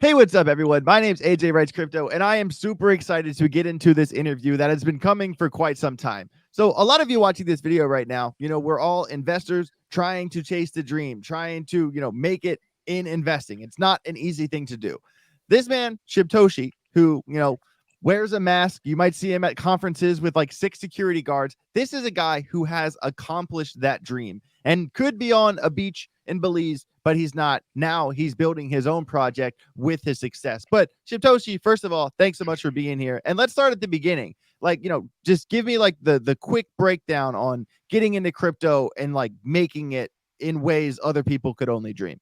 Hey, what's up, everyone? My name's AJ Wrights Crypto, and I am super excited to get into this interview that has been coming for quite some time. So, a lot of you watching this video right now, we're all investors trying to chase the dream, trying to, make it in investing. It's not an easy thing to do. This man, Shibtoshi, who, wears a mask, you might see him at conferences with like 6 security guards. This is a guy who has accomplished that dream and could be on a beach in Belize, but he's not. Now he's building his own project with his success. But Shibtoshi, first of all, thanks so much for being here. And let's start at the beginning. Like, just give me like the quick breakdown on getting into crypto and like making it in ways other people could only dream.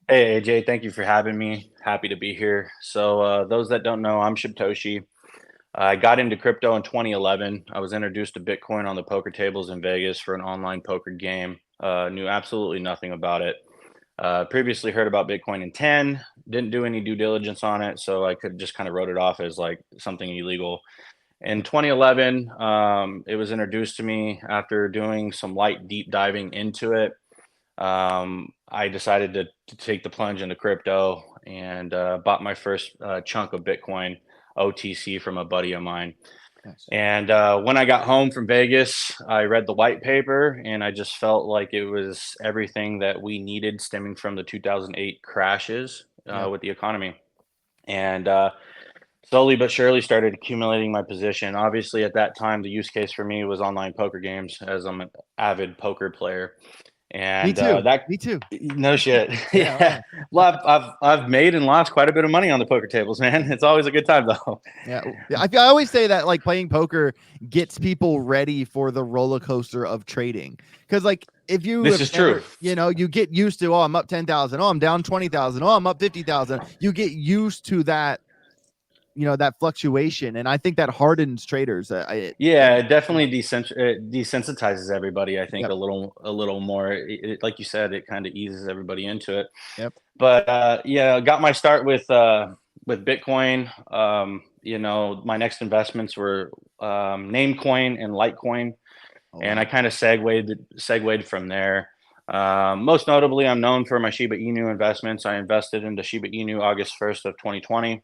Hey AJ, thank you for having me. Happy to be here. So those that don't know, I'm Shibtoshi. I got into crypto in 2011. I was introduced to Bitcoin on the poker tables in Vegas for an online poker game. Knew absolutely nothing about it. Previously heard about Bitcoin in 10, didn't do any due diligence on it, so I could just kind of wrote it off as like something illegal. In 2011, it was introduced to me after doing some light deep diving into it. I decided to take the plunge into crypto and bought my first chunk of Bitcoin OTC from a buddy of mine. Nice. And when I got home from Vegas, I read the white paper and I just felt like it was everything that we needed stemming from the 2008 crashes Yeah. with the economy. And slowly but surely started accumulating my position. Obviously, at that time, the use case for me was online poker games as I'm an avid poker player. Me And too. that Me too. no shit. Yeah. Oh, Yeah. yeah. Well, I've made and lost quite a bit of money on the poker tables, man. It's always a good time though. Yeah, I always say that like playing poker gets people ready for the roller coaster of trading. Because like if you This have is true. never, you get used to, oh, I'm up 10,000, oh, I'm down 20,000, oh, I'm up 50,000. You get used to that, that fluctuation, and I think that hardens traders. Yeah, it definitely desensitizes everybody. I think Yep, a little more. Like you said, it kind of eases everybody into it. yep. But yeah, got my start with Bitcoin. My next investments were Namecoin and Litecoin, Oh and I wow. kind of segued from there. Most notably, I'm known for my Shiba Inu investments. I invested into Shiba Inu August 1st of 2020.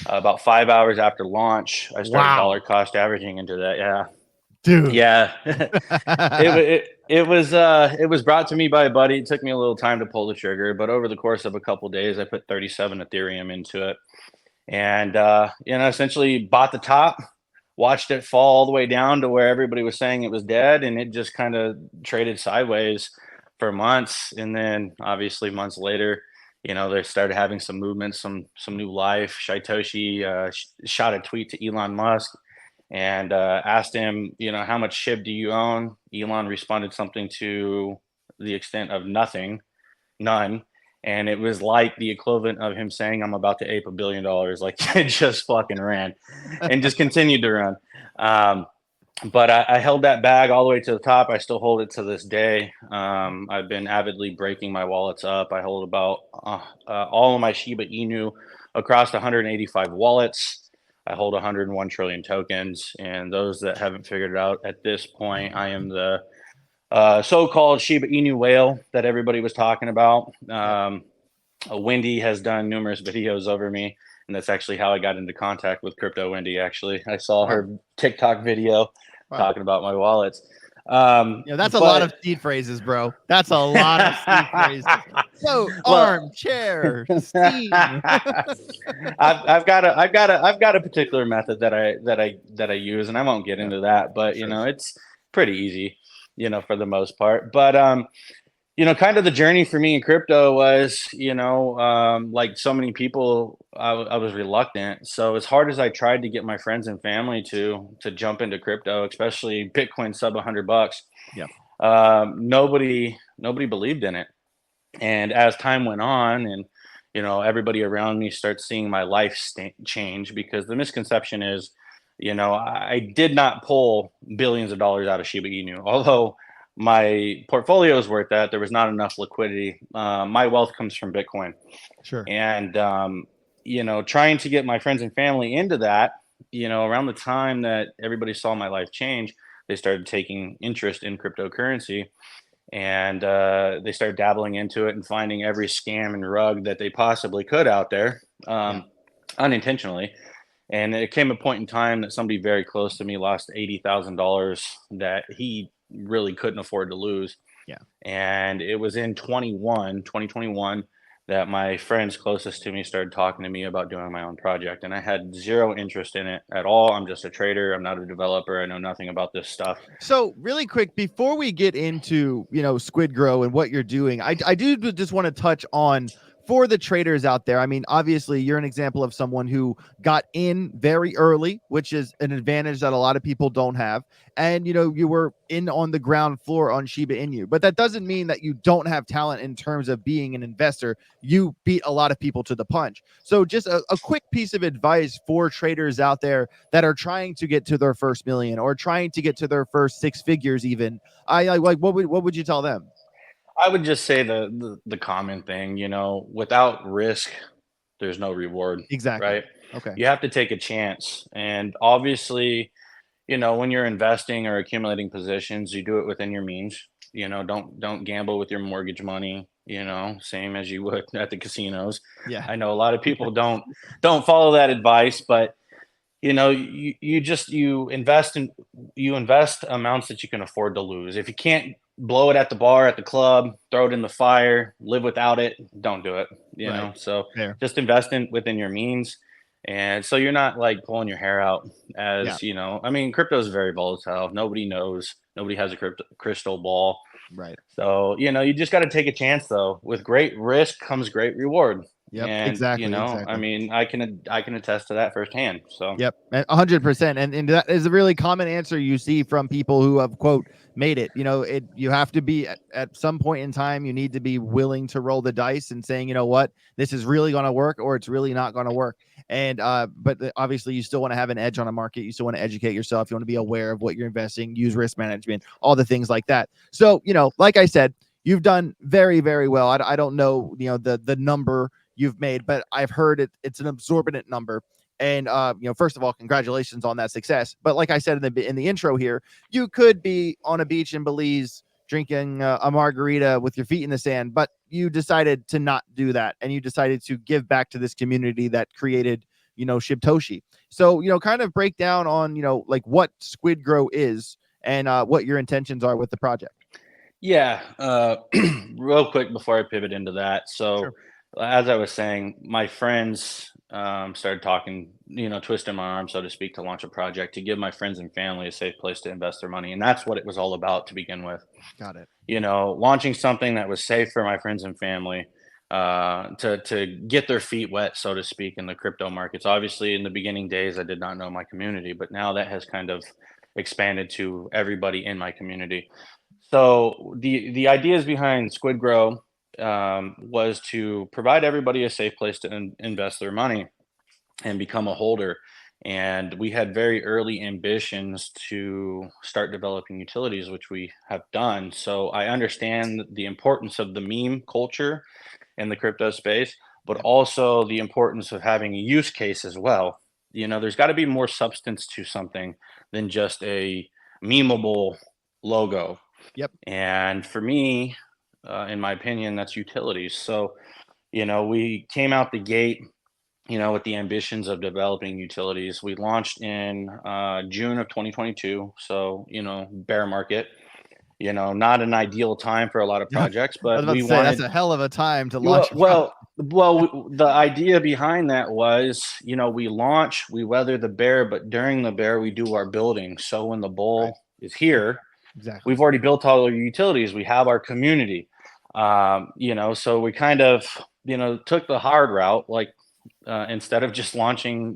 About 5 hours after launch, I started dollar Wow, cost averaging into that. Yeah, dude. yeah. It was brought to me by a buddy. It took me a little time to pull the trigger, but over the course of a couple days, I put 37 Ethereum into it, and essentially bought the top, watched it fall all the way down to where everybody was saying it was dead, and it just kind of traded sideways for months, and then obviously months later, they started having some movement, some new life. Shibtoshi shot a tweet to Elon Musk and asked him, how much SHIB do you own? Elon responded something to the extent of nothing, none. And it was like the equivalent of him saying, I'm about to ape $1 billion. Like it just fucking ran and just continued to run. Um, but I held that bag all the way to the top. I still hold it to this day. I've been avidly breaking my wallets up. I hold about all of my Shiba Inu across 185 wallets. I hold 101 trillion tokens. And those that haven't figured it out at this point, I am the so-called Shiba Inu whale that everybody was talking about. Yep. Wendy has done numerous videos over me, and that's actually how I got into contact with Crypto Wendy. Actually, I saw Wow. her TikTok video Wow. talking about my wallets. That's a lot of But seed phrases, bro. That's a lot of seed phrases. So well, armchair, steam. I've got a particular method that I use, and I won't get Yep, into that, but sure. it's pretty easy, for the most part. But kind of the journey for me in crypto was, like so many people, I was reluctant. So as hard as I tried to get my friends and family to jump into crypto, especially Bitcoin sub $100, Yep. nobody believed in it. And as time went on, and everybody around me starts seeing my life change, because the misconception is, I did not pull billions of dollars out of Shiba Inu, although my portfolio is worth that. There was not enough liquidity. My wealth comes from Bitcoin, Sure. and trying to get my friends and family into that. Around the time that everybody saw my life change, they started taking interest in cryptocurrency, and they started dabbling into it and finding every scam and rug that they possibly could out there, Yeah. unintentionally. And it came a point in time that somebody very close to me lost $80,000 that he really couldn't afford to lose. Yeah. And it was in 2021, that my friends closest to me started talking to me about doing my own project. And I had zero interest in it at all. I'm just a trader. I'm not a developer. I know nothing about this stuff. So really quick, before we get into, Squid Grow and what you're doing, I do just want to touch on, for the traders out there. I mean, obviously you're an example of someone who got in very early, which is an advantage that a lot of people don't have. And, you were in on the ground floor on Shiba Inu, but that doesn't mean that you don't have talent in terms of being an investor. You beat a lot of people to the punch. So just a quick piece of advice for traders out there that are trying to get to their first million or trying to get to their first six figures. Even I like, what would you tell them? I would just say the common thing, without risk, there's no reward, Exactly. right? Okay. You have to take a chance. And obviously, when you're investing or accumulating positions, you do it within your means. Don't gamble with your mortgage money, same as you would at the casinos. Yeah. I know a lot of people don't follow that advice, but you invest amounts that you can afford to lose. If you can't blow it at the bar, at the club, throw it in the fire, live without it, don't do it. Right So there. just invest in within your means, and so you're not like pulling your hair out. Yeah. As I mean, crypto is very volatile. Nobody knows. Nobody has a crystal ball. Right. So, you just got to take a chance though. With great risk comes great reward. Yep. And, Exactly. I Exactly. mean, I can attest to that firsthand. So, Yep, 100%, and that is a really common answer you see from people who have quote made it. You have to be at some point in time. You need to be willing to roll the dice and saying, you know what, this is really going to work or it's really not going to work. And but obviously, you still want to have an edge on a market. You still want to educate yourself. You want to be aware of what you're investing, use risk management, all the things like that. So like I said, you've done very, very well. I don't know, the number you've made, but I've heard it's an exorbitant number. And first of all, congratulations on that success. But like I said in the intro here, you could be on a beach in Belize drinking a margarita with your feet in the sand, but you decided to not do that, and you decided to give back to this community that created Shibtoshi. So kind of break down on like what Squid Grow is and what your intentions are with the project. yeah, real quick before I pivot into that. So, Sure. as I was saying, my friends started talking, twisting my arm, so to speak, to launch a project to give my friends and family a safe place to invest their money. And that's what it was all about to begin with. Got it. Launching something that was safe for my friends and family, to get their feet wet, so to speak, in the crypto markets. Obviously, in the beginning days, I did not know my community, but now that has kind of expanded to everybody in my community. So the ideas behind Squid Grow was to provide everybody a safe place to invest their money and become a holder. And we had very early ambitions to start developing utilities, which we have done. So I understand the importance of the meme culture in the crypto space, but Yep. also the importance of having a use case as well. There's got to be more substance to something than just a memeable logo. Yep. And for me, in my opinion, that's utilities. So, we came out the gate, with the ambitions of developing utilities. We launched in June of 2022. So, bear market, not an ideal time for a lot of I projects, was but about we to say that's wanted, a hell of a time to well, launch a project. well, the idea behind that was, we launch, we weather the bear, but during the bear, we do our building. So when the Right. bull is here, Exactly. we've already built all our utilities. We have our community. So we kind of, took the hard route, like instead of just launching,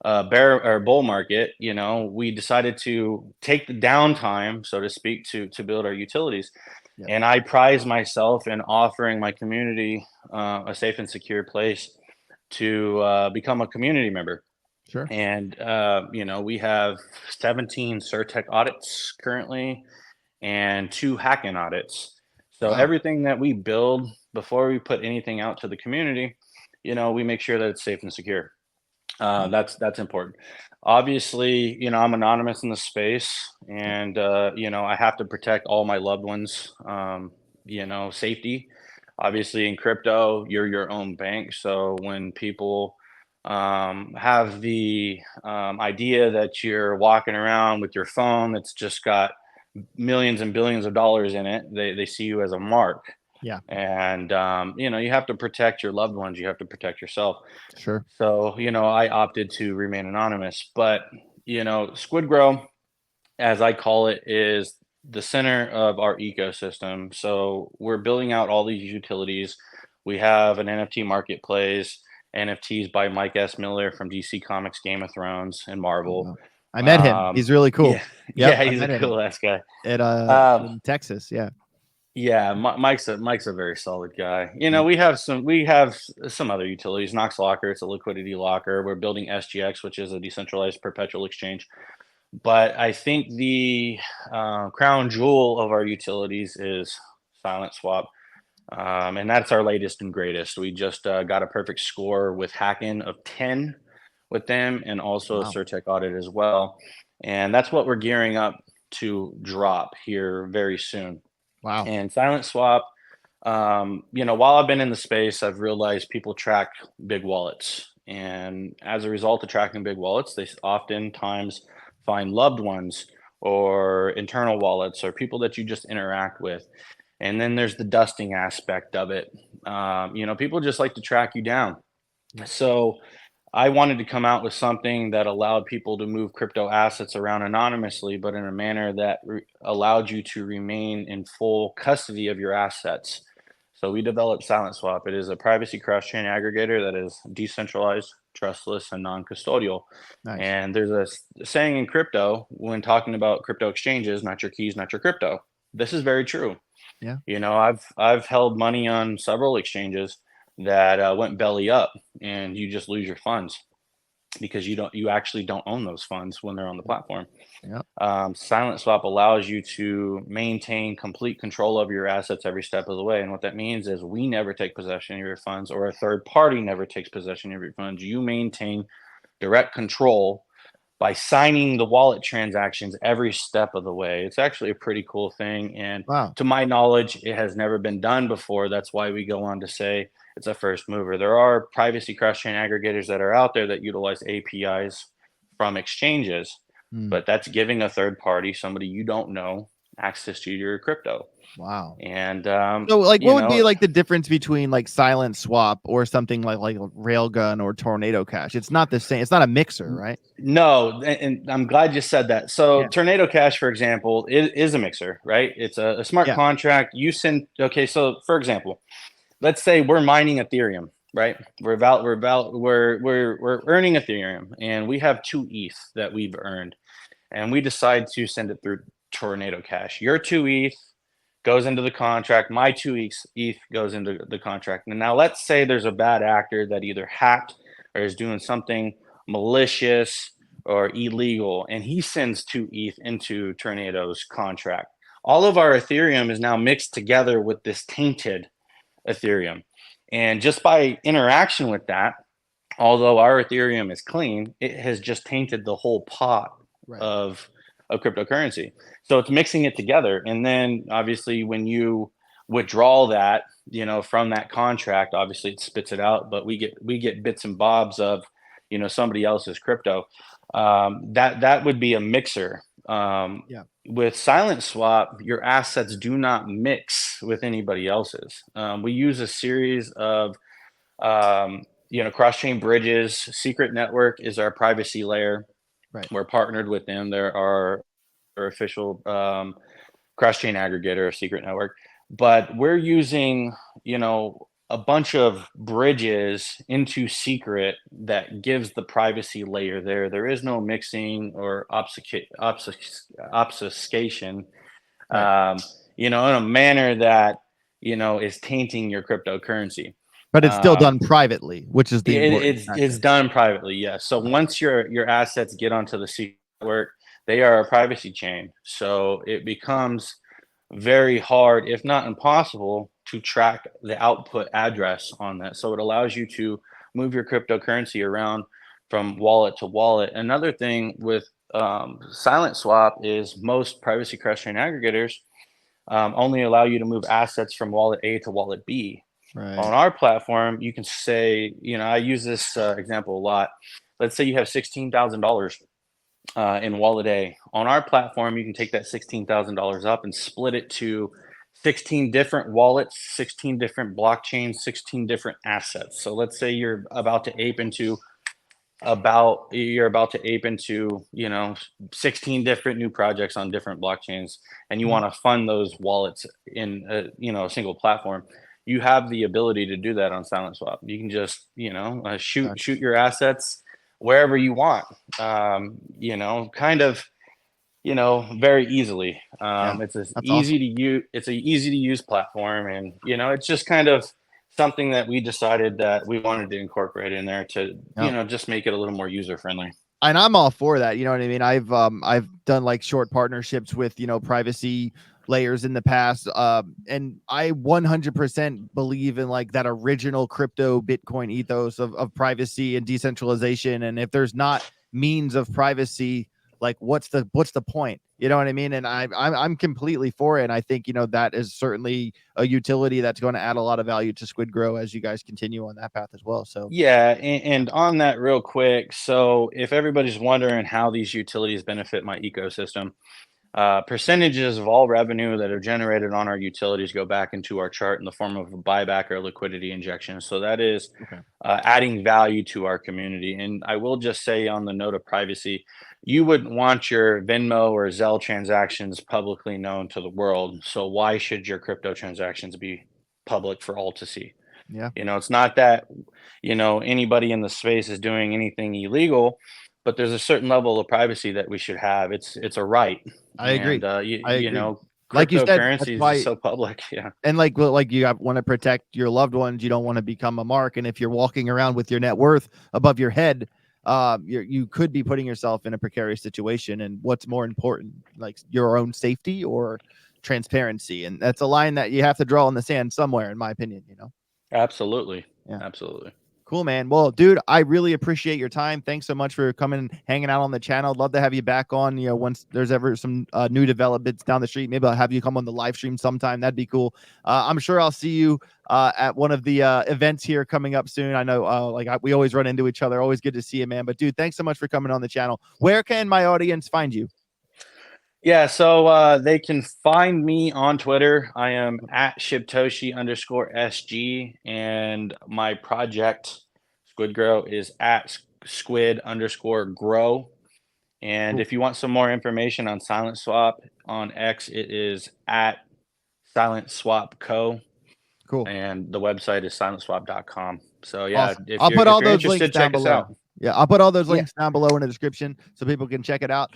bear or bull market, we decided to take the downtime, so to speak, to build our utilities. Yep. And I prize myself in offering my community a safe and secure place to become a community member. Sure. And we have 17 Certec audits currently and 2 hack-in audits. So Wow. everything that we build before we put anything out to the community, we make sure that it's safe and secure. That's important. Obviously, I'm anonymous in the space, and I have to protect all my loved ones. Safety. Obviously, in crypto, you're your own bank. So when people have the idea that you're walking around with your phone that's just got millions and billions of dollars in it, they see you as a mark. Yeah, And you have to protect your loved ones. You have to protect yourself. sure. So, I opted to remain anonymous. But, Squid Grow, as I call it, is the center of our ecosystem. So we're building out all these utilities. We have an NFT marketplace, NFTs by Mike S. Miller from DC Comics, Game of Thrones, and Oh, Marvel. wow. I met him. He's really cool. Yeah, Yep, yeah, I he's a met him cool ass guy. at Um, in Texas. Yeah. Yeah, Mike's a very solid guy. Yeah. We have some other utilities. Knox Locker, it's a liquidity locker. We're building SGX, which is a decentralized perpetual exchange. But I think the crown jewel of our utilities is Silent Swap, and that's our latest and greatest. We just got a perfect score with Hackin of 10 with them, and also a Wow. Certec audit as well. And that's what we're gearing up to drop here very soon. Wow. And Silent Swap, while I've been in the space, I've realized people track big wallets. And as a result of tracking big wallets, they oftentimes find loved ones or internal wallets or people that you just interact with. And then there's the dusting aspect of it. People just like to track you down. Yeah. So I wanted to come out with something that allowed people to move crypto assets around anonymously, but in a manner that allowed you to remain in full custody of your assets. So we developed Silent Swap. It is a privacy cross-chain aggregator that is decentralized, trustless, and non-custodial. Nice. And there's a saying in crypto when talking about crypto exchanges, not your keys, not your crypto. This is very true. Yeah. I've held money on several exchanges that went belly up, and you just lose your funds because you actually don't own those funds when they're on the platform. Yeah. Silent Swap allows you to maintain complete control of your assets every step of the way, and what that means is we never take possession of your funds, or a third party never takes possession of your funds. You maintain direct control by signing the wallet transactions every step of the way. It's actually a pretty cool thing. And Wow. to my knowledge, it has never been done before. That's why we go on to say it's a first mover. There are privacy cross chain aggregators that are out there that utilize APIs from exchanges, Mm. but that's giving a third party, somebody you don't know, access to your crypto. Wow. And, So, like, what would be like the difference between like Silent Swap or something like Railgun or Tornado Cash? It's not the same. It's not a mixer, right? No, and I'm glad you said that. So Yeah. Tornado Cash, for example, it is a mixer, right? It's a smart Yeah. contract. You send, okay, so for example, let's say we're mining Ethereum, right? We're earning Ethereum, and we have 2 ETH that we've earned, and we decide to send it through Tornado Cash. Your 2 ETH goes into the contract. My 2 ETH goes into the contract. And now let's say there's a bad actor that either hacked or is doing something malicious or illegal, and he sends 2 ETH into Tornado's contract. All of our Ethereum is now mixed together with this tainted Ethereum. And just by interaction with that, although our Ethereum is clean, it has just tainted the whole pot Right. of cryptocurrency. So it's mixing it together. And then obviously when you withdraw that, from that contract, obviously it spits it out, but we get bits and bobs of, somebody else's crypto. That would be a mixer. Yeah. With Silent Swap, your assets do not mix with anybody else's. We use a series of cross-chain bridges. Secret Network is our privacy layer. Right. We're partnered with them. There are our official cross-chain aggregator, Secret Network. But we're using, a bunch of bridges into Secret that gives the privacy layer there. There is no mixing or obfuscation, Right. in a manner that, is tainting your cryptocurrency. But it's still Um, done privately, which is the important it's factor. done privately, yes. So Right. once your assets get onto the Secret Network, they are a privacy chain. So it becomes very hard, if not impossible, to track the output address on that. So it allows you to move your cryptocurrency around from wallet to wallet. Another thing with Silent Swap is most privacy crashing aggregators only allow you to move assets from wallet A to wallet B. Right. On our platform, you can say, I use this example a lot. Let's say you have $16,000 in wallet A. On our platform, you can take that $16,000 up and split it to 16 different wallets, 16 different blockchains, 16 different assets. So let's say you're about to ape into 16 different new projects on different blockchains, and you Mhm. want to fund those wallets in a single platform. You have the ability to do that on Silent Swap. You can just Gotcha. shoot your assets wherever you want, kind of very easily. Yeah, It's a that's awesome. easy to use. It's a easy to use platform, and it's just kind of something that we decided that we wanted to incorporate in there to Yeah. just make it a little more user friendly. And I'm all for that. You know what I mean? I've done like short partnerships with, privacy layers in the past. And I 100% believe in like that original crypto Bitcoin ethos of privacy and decentralization. And if there's not means of privacy, like what's the point? You know what I mean? And I'm completely for it. And I think, that is certainly a utility that's going to add a lot of value to SquidGrow as you guys continue on that path as well. So Yeah, and on that real quick, so if everybody's wondering how these utilities benefit my ecosystem, percentages of all revenue that are generated on our utilities go back into our chart in the form of a buyback or liquidity injection. So that is okay. adding value to our community. And I will just say, on the note of privacy, you wouldn't want your Venmo or Zelle transactions publicly known to the world. So why should your crypto transactions be public for all to see? Yeah, It's not that, anybody in the space is doing anything illegal, but there's a certain level of privacy that we should have. It's a right. I agree. And I agree. Like you said, that's cryptocurrencies is why. so public. Yeah. And like you want to protect your loved ones, you don't want to become a mark. And if you're walking around with your net worth above your head, you could be putting yourself in a precarious situation. And what's more important, like your own safety or transparency? And that's a line that you have to draw in the sand somewhere, in my opinion. Absolutely. Yeah. Absolutely. Cool, man. Well, dude, I really appreciate your time. Thanks so much for coming and hanging out on the channel. Love to have you back on, once there's ever some new developments down the street. Maybe I'll have you come on the live stream sometime. That'd be cool. I'm sure I'll see you at one of the events here coming up soon. I know we always run into each other. Always good to see you, man. But dude, thanks so much for coming on the channel. Where can my audience find you? Yeah, so they can find me on Twitter. I am at Shibtoshi_SG, and my project SquidGrow is at Squid_Grow. And Cool. if you want some more information on Silent Swap on X, it is at Silent Swap Co. Cool. And the website is silentswap.com. So yeah, Awesome. if I'll you're put all those links interested, down check us below. out. Yeah, I'll put all those Yeah. links down below in the description so people can check it out.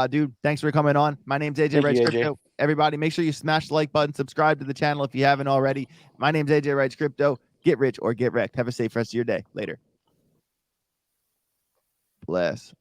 Dude, thanks for coming on. My name's AJ Thank Wrights you, AJ. Crypto. Everybody, make sure you smash the like button, subscribe to the channel if you haven't already. My name's AJ Wrights Crypto. Get rich or get wrecked. Have a safe rest of your day. Later. Bless.